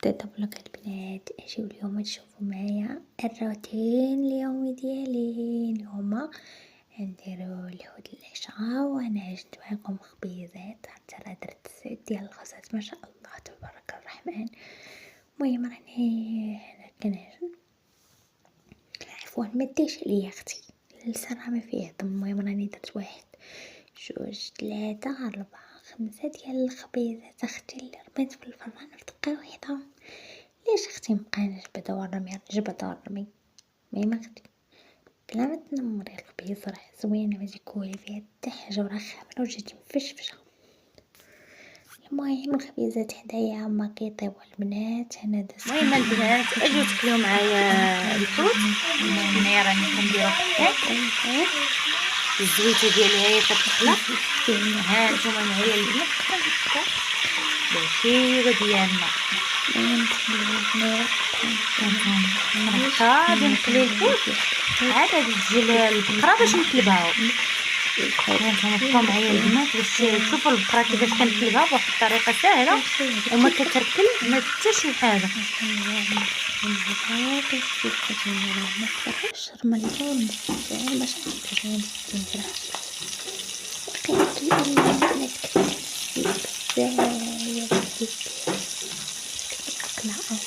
طبلك البنات اجيو اليوم تشوفوا معايا الروتين اليومي ديالي. اليوم نديرو الحوت العشاء وانا عشت معكم خبيزات حتى راه درت 9 ديال الخبزات ما شاء الله تبارك الرحمن. المهم راني هنا كنعجن عفوا ما ديش عليا اختي السرعه ما فيه دم. المهم راني درت 1 2 3 4 5 ديال الخبيزات اختي اللي رميت في الفران في دقه واحده. ليش اختي مبقيناش بدا ورمي جبد ورمي ما اختي بلا ما تنمري الخبيز راه زوينه ما تكولي فيها حتى حاجه وراه خامره وجات مفشفشه. المهم الخبيزات حدايا هما كيطيبوا البنات. انا درت المهم البنات اجيو تكليو معايا الحوت. المهم هنايا راني كنديرو حكاك الزويته ديالي هي كتطلع. ها نتوما معايا البنات البشيره ديالنا غادي نقلي الحوت عاد غادي تجي البقره باش نقلبها. هانتوما بقاو معايا البنات باش تشوفوا البقره كيفاش كنقلبها بواحد الطريقه سهله وما كتركل ما حتى شي حاجه.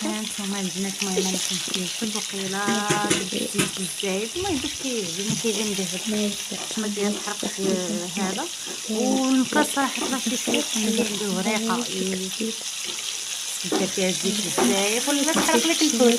هانتوما البنات المهم انا كنشوف البقيلات بالزيت الزايد المهم باش كيعجبني كيجي مذهب ما كيحرقش هذا. والمكا صراحه طلع شي شويه خليه عنده وريقه دير فيها الزيت الزايد ولا تحرق لك الفول.